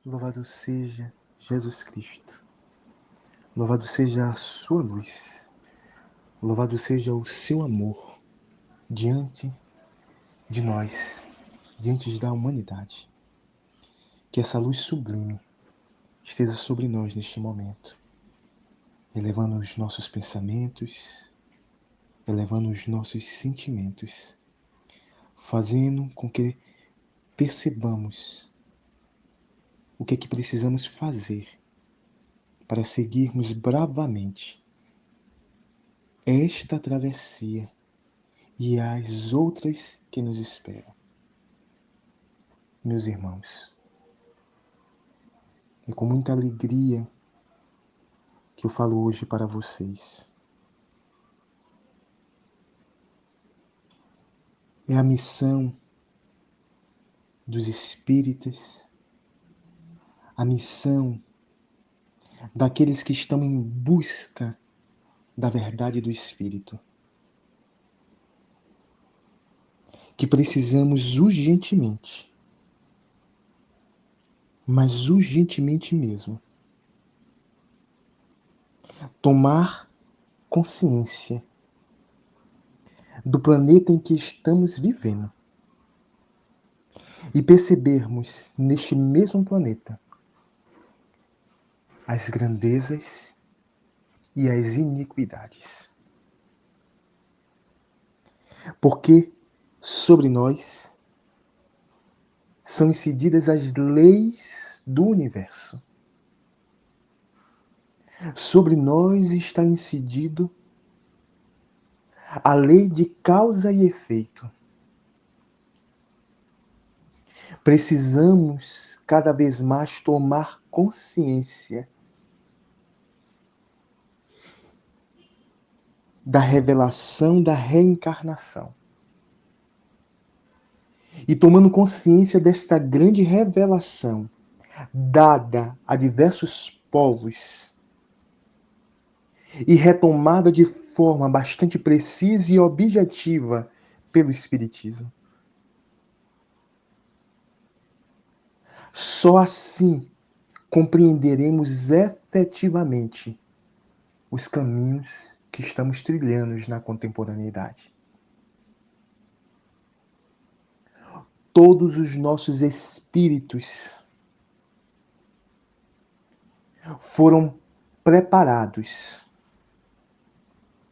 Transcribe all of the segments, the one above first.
Louvado seja Jesus Cristo. Louvado seja a sua luz. Louvado seja o seu amor diante de nós, diante da humanidade. Que essa luz sublime esteja sobre nós neste momento, elevando os nossos pensamentos, elevando os nossos sentimentos, fazendo com que percebamos o que é que precisamos fazer para seguirmos bravamente esta travessia e as outras que nos esperam. Meus irmãos, é com muita alegria que eu falo hoje para vocês. É a missão dos espíritas, a missão daqueles que estão em busca da verdade do Espírito, que precisamos urgentemente, mas urgentemente mesmo, tomar consciência do planeta em que estamos vivendo e percebermos neste mesmo planeta as grandezas e as iniquidades. Porque sobre nós são incididas as leis do universo. Sobre nós está incidido a lei de causa e efeito. Precisamos cada vez mais tomar consciência da revelação da reencarnação. E tomando consciência desta grande revelação dada a diversos povos e retomada de forma bastante precisa e objetiva pelo Espiritismo. Só assim compreenderemos efetivamente os caminhos que estamos trilhando na contemporaneidade. Todos os nossos espíritos foram preparados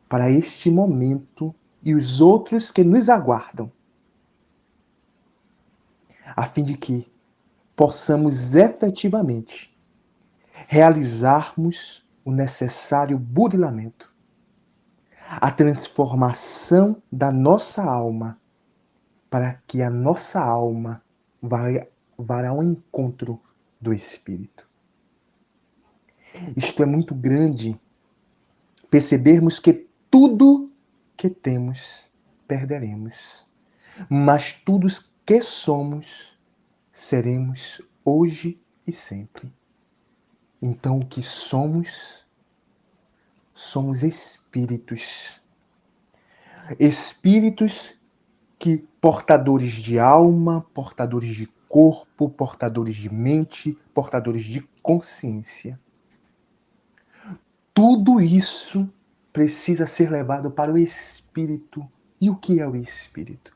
para este momento e os outros que nos aguardam, a fim de que possamos efetivamente realizarmos o necessário burilamento, a transformação da nossa alma, para que a nossa alma vá ao encontro do Espírito. Isto é muito grande, percebermos que tudo que temos perderemos, mas tudo que somos seremos hoje e sempre. Então, o que somos espíritos. Espíritos que, portadores de alma, portadores de corpo, portadores de mente, portadores de consciência. Tudo isso precisa ser levado para o Espírito. E o que é o Espírito?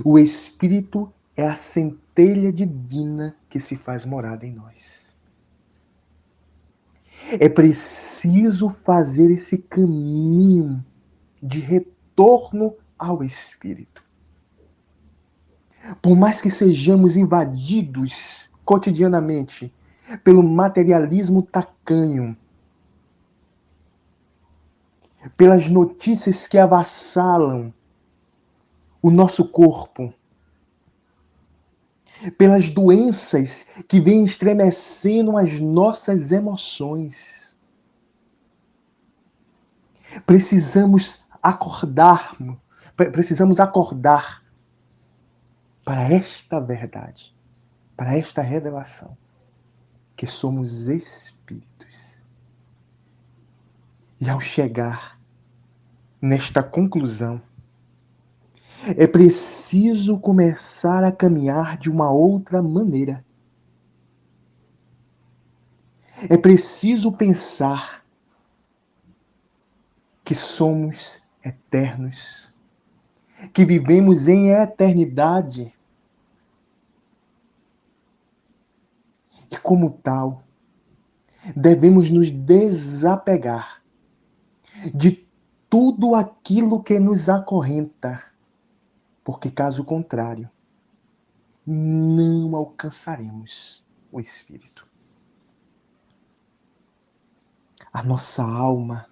O Espírito é a centelha divina que se faz morada em nós. É preciso fazer esse caminho de retorno ao Espírito. Por mais que sejamos invadidos cotidianamente pelo materialismo tacanho, pelas notícias que avassalam o nosso corpo, pelas doenças que vêm estremecendo as nossas emoções. Precisamos acordar para esta verdade, para esta revelação, que somos espíritos. E ao chegar nesta conclusão, é preciso começar a caminhar de uma outra maneira. É preciso pensar que somos eternos, que vivemos em eternidade e, como tal, devemos nos desapegar de tudo aquilo que nos acorrenta, porque, caso contrário, não alcançaremos o Espírito. A nossa alma,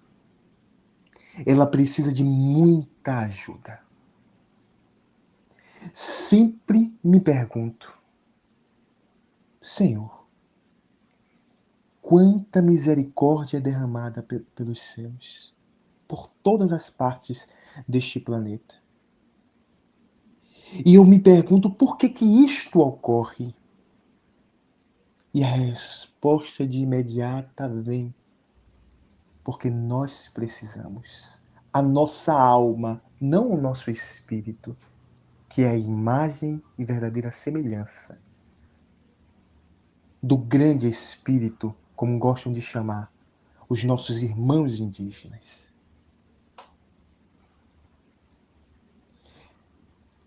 ela precisa de muita ajuda. Sempre me pergunto, Senhor, quanta misericórdia é derramada pelos céus, por todas as partes deste planeta. E eu me pergunto por que isto ocorre? E a resposta de imediata vem, porque nós precisamos. A nossa alma, não o nosso espírito, que é a imagem e verdadeira semelhança do grande espírito, como gostam de chamar os nossos irmãos indígenas.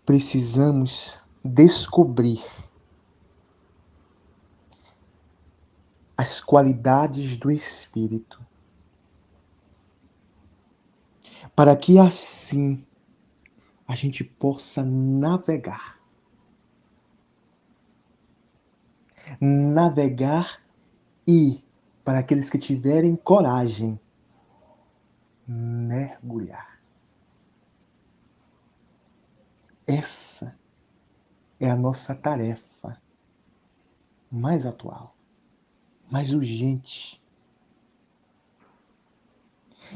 Precisamos descobrir as qualidades do espírito, para que assim a gente possa navegar. Navegar e, para aqueles que tiverem coragem, mergulhar. Essa é a nossa tarefa mais atual, mais urgente.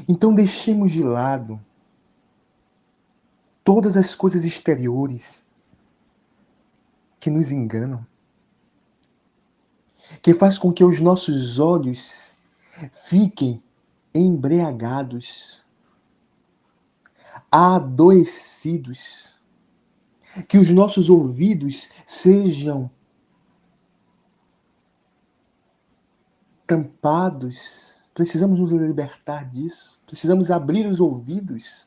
Então deixemos de lado todas as coisas exteriores que nos enganam, que faz com que os nossos olhos fiquem embriagados, adoecidos, que os nossos ouvidos sejam tampados. Precisamos nos libertar disso. Precisamos abrir os ouvidos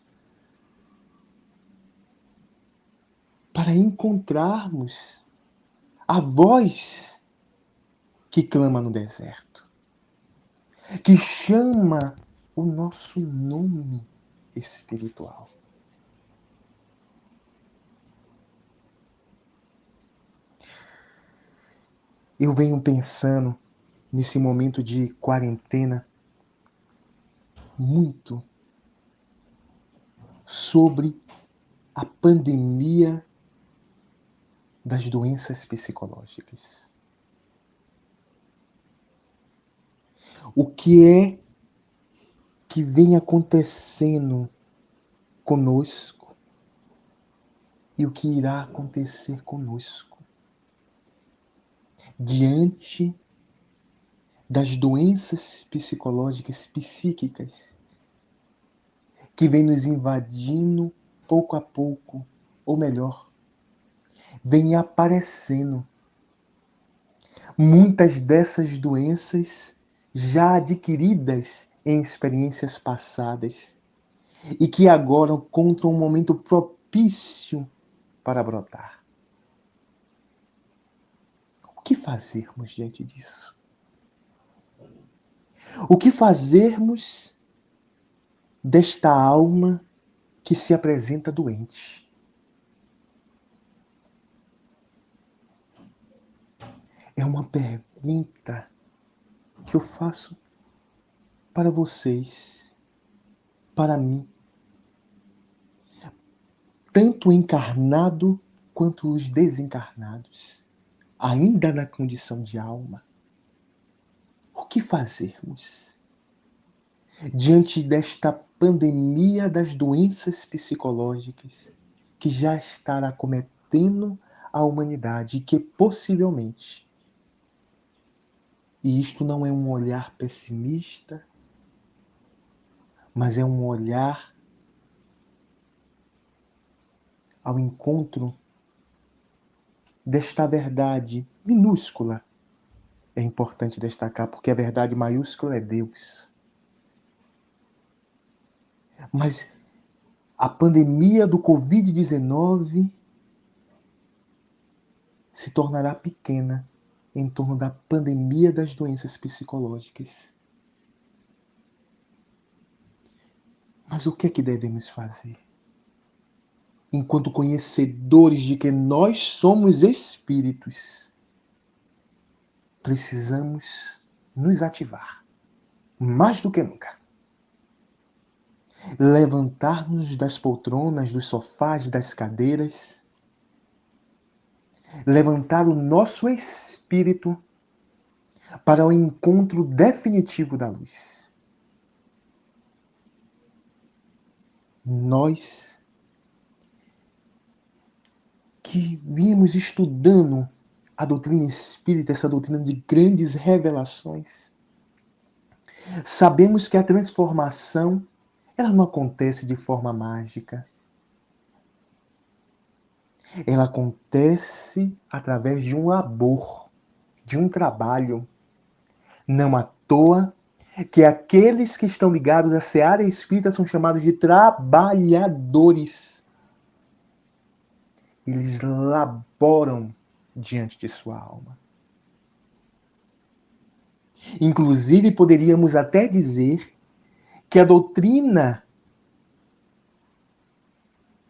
para encontrarmos a voz que clama no deserto, que chama o nosso nome espiritual. Eu venho pensando nesse momento de quarentena muito sobre a pandemia das doenças psicológicas. O que é que vem acontecendo conosco e o que irá acontecer conosco diante das doenças psicológicas, psíquicas, que vem nos invadindo pouco a pouco, ou melhor, vem aparecendo. Muitas dessas doenças já adquiridas em experiências passadas e que agora encontram um momento propício para brotar. O que fazermos diante disso? O que fazermos desta alma que se apresenta doente? É uma pergunta que eu faço para vocês, para mim, tanto o encarnado quanto os desencarnados, ainda na condição de alma. O que fazermos diante desta pandemia das doenças psicológicas que já está acometendo a humanidade e que possivelmente, e isto não é um olhar pessimista, mas é um olhar ao encontro desta verdade minúscula é importante destacar, porque a verdade maiúscula é Deus. Mas a pandemia do Covid-19 se tornará pequena em torno da pandemia das doenças psicológicas. Mas o que é que devemos fazer? Enquanto conhecedores de que nós somos espíritos, precisamos nos ativar, mais do que nunca. Levantar-nos das poltronas, dos sofás, das cadeiras, levantar o nosso espírito para o encontro definitivo da luz. Nós que vimos estudando a doutrina espírita, essa doutrina de grandes revelações, sabemos que a transformação ela não acontece de forma mágica. Ela acontece através de um labor, de um trabalho. Não à toa que aqueles que estão ligados à seara espírita são chamados de trabalhadores. Eles laboram diante de sua alma. Inclusive, poderíamos até dizer que a doutrina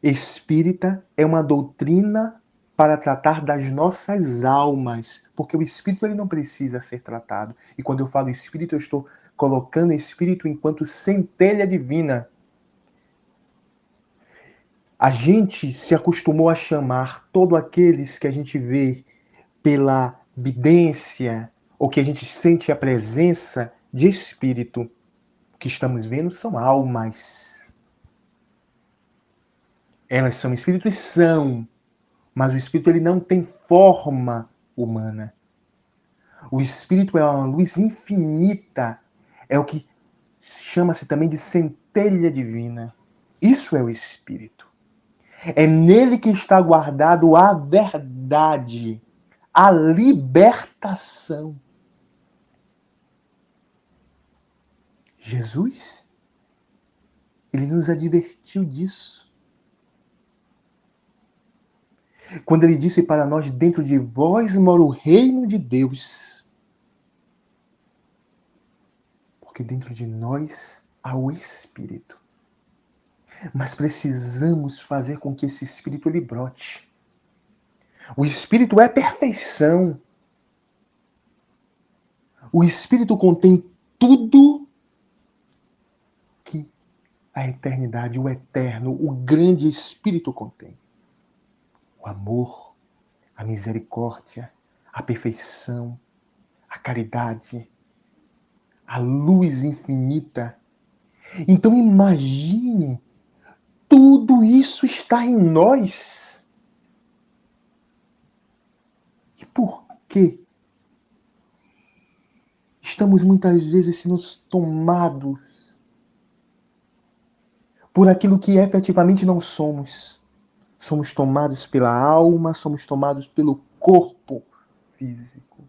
espírita é uma doutrina para tratar das nossas almas, porque o espírito ele não precisa ser tratado. E quando eu falo espírito, eu estou colocando espírito enquanto centelha divina. A gente se acostumou a chamar todos aqueles que a gente vê pela vidência ou que a gente sente a presença de espírito. O que estamos vendo são almas. Elas são espíritos, são, mas o espírito ele não tem forma humana. O espírito é uma luz infinita, é o que chama-se também de centelha divina. Isso é o espírito. É nele que está guardado a verdade, a libertação. Jesus, ele nos advertiu disso. Quando ele disse para nós, dentro de vós mora o reino de Deus. Porque dentro de nós há o Espírito. Mas precisamos fazer com que esse Espírito ele brote. O Espírito é perfeição. O Espírito contém tudo que a eternidade, o eterno, o grande Espírito contém. O amor, a misericórdia, a perfeição, a caridade, a luz infinita. Então imagine, tudo isso está em nós. E por quê? Estamos muitas vezes sendo tomados por aquilo que efetivamente não somos. Somos tomados pela alma, somos tomados pelo corpo físico.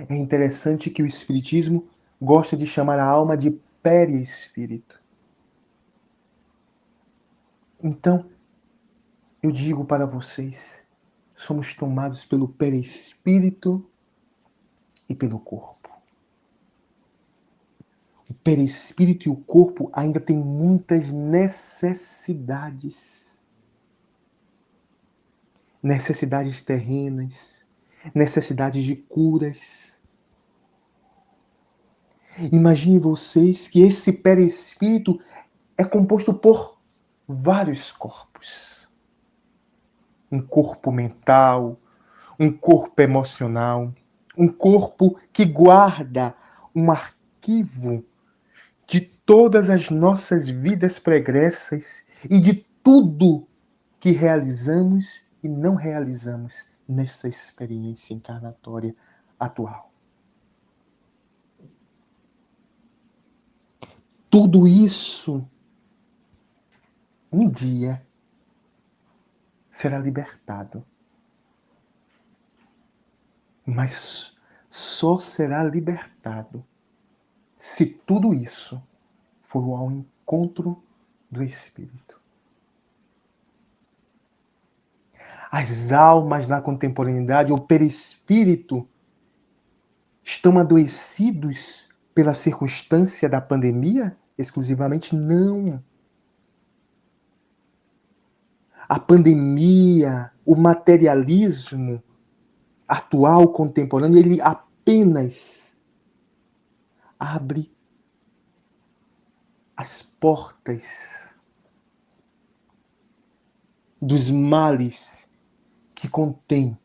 É interessante que o Espiritismo gosta de chamar a alma de perispírito. Então, eu digo para vocês, somos tomados pelo perispírito e pelo corpo. O perispírito e o corpo ainda têm muitas necessidades. Necessidades terrenas, necessidades de curas. Imagine vocês que esse perispírito é composto por vários corpos. Um corpo mental, um corpo emocional, um corpo que guarda um arquivo de todas as nossas vidas pregressas e de tudo que realizamos e não realizamos nessa experiência encarnatória atual. Tudo isso, um dia, será libertado. Mas só será libertado se tudo isso for ao encontro do Espírito. As almas na contemporaneidade, ou perispírito, estão adoecidos pela circunstância da pandemia? Exclusivamente não. A pandemia, o materialismo atual, contemporâneo, ele apenas abre as portas dos males que contém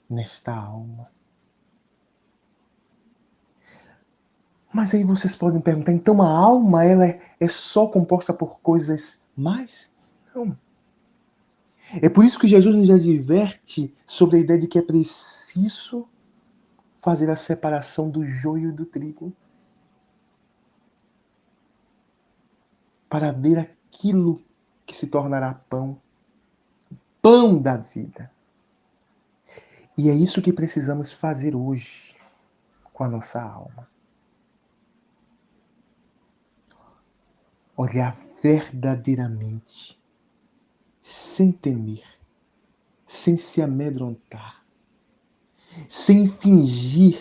nesta alma. Mas aí vocês podem perguntar, então a alma ela é só composta por coisas más? Não. É por isso que Jesus nos adverte sobre a ideia de que é preciso fazer a separação do joio e do trigo para ver aquilo que se tornará pão, pão da vida. E é isso que precisamos fazer hoje com a nossa alma. Olhar verdadeiramente, sem temer, sem se amedrontar, sem fingir,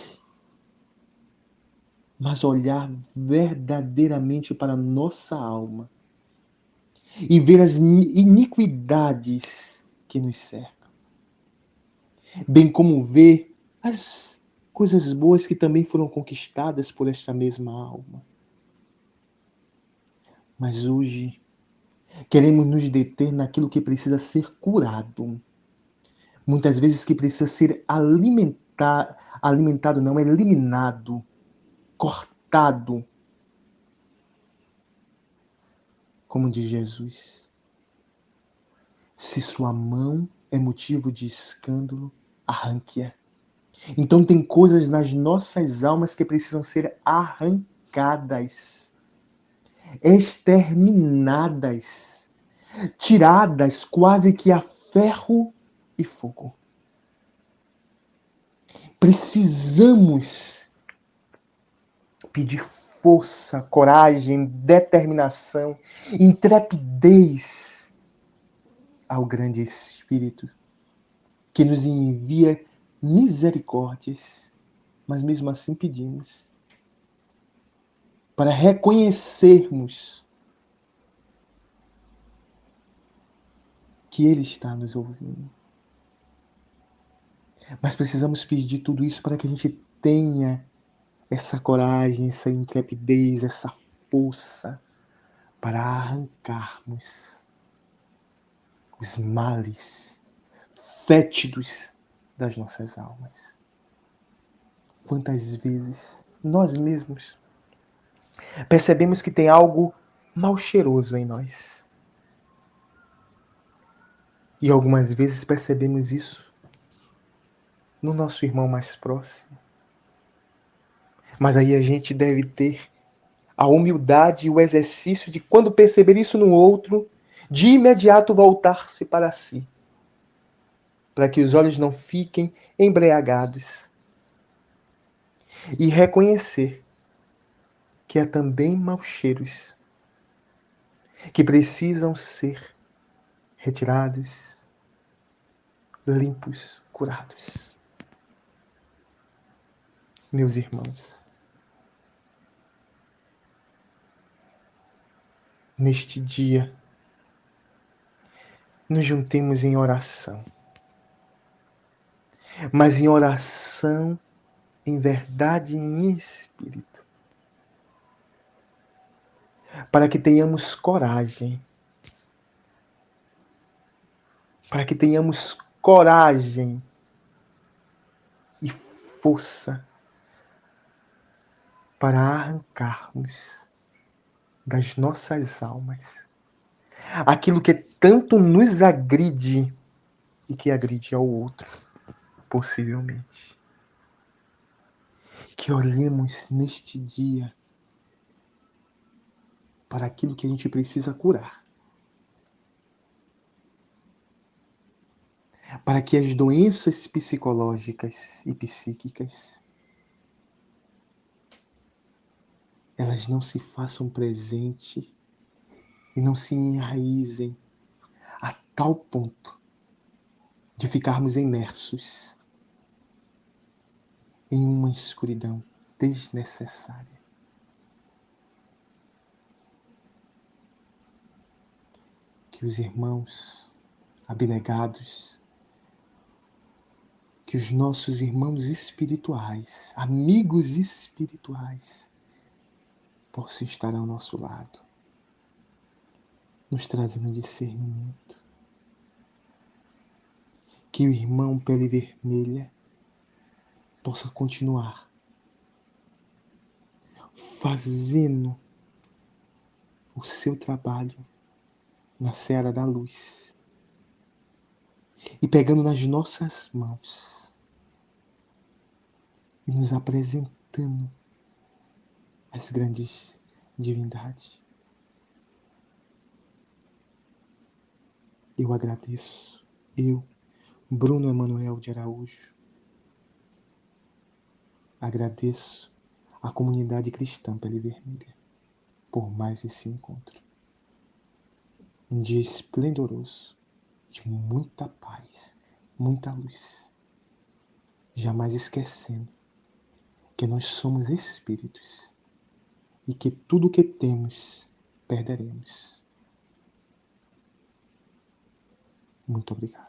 mas olhar verdadeiramente para a nossa alma e ver as iniquidades que nos cercam, bem como ver as coisas boas que também foram conquistadas por esta mesma alma. Mas hoje queremos nos deter naquilo que precisa ser curado. Muitas vezes que precisa ser alimentado não, é eliminado, cortado, como diz Jesus. Se sua mão é motivo de escândalo, arranque-a. Então tem coisas nas nossas almas que precisam ser arrancadas, exterminadas, tiradas quase que a ferro e fogo. Precisamos pedir força, coragem, determinação, intrepidez ao grande Espírito que nos envia misericórdias, mas mesmo assim pedimos para reconhecermos que Ele está nos ouvindo. Mas precisamos pedir tudo isso para que a gente tenha essa coragem, essa intrepidez, essa força para arrancarmos os males fétidos das nossas almas. Quantas vezes nós mesmos percebemos que tem algo mal cheiroso em nós. E algumas vezes percebemos isso no nosso irmão mais próximo. Mas aí a gente deve ter a humildade e o exercício de, quando perceber isso no outro, de imediato voltar-se para si, para que os olhos não fiquem embriagados, e reconhecer que há também maus cheiros que precisam ser retirados, limpos, curados. Meus irmãos, neste dia, nos juntemos em oração, mas em oração, em verdade e em espírito, para que tenhamos coragem, e força para arrancarmos das nossas almas aquilo que tanto nos agride e que agride ao outro, possivelmente. Que olhemos neste dia para aquilo que a gente precisa curar, para que as doenças psicológicas e psíquicas elas não se façam presente e não se enraizem a tal ponto de ficarmos imersos em uma escuridão desnecessária. Que os irmãos abnegados, que os nossos irmãos espirituais, amigos espirituais, possam estar ao nosso lado, nos trazendo discernimento. Que o irmão pele vermelha possa continuar fazendo o seu trabalho na seara da luz e pegando nas nossas mãos e nos apresentando as grandes divindades. Eu agradeço, Bruno Emanuel de Araújo, agradeço a comunidade cristã Pele Vermelha por mais esse encontro. Um dia esplendoroso, de muita paz, muita luz. Jamais esquecendo que nós somos espíritos e que tudo o que temos perderemos. Muito obrigado.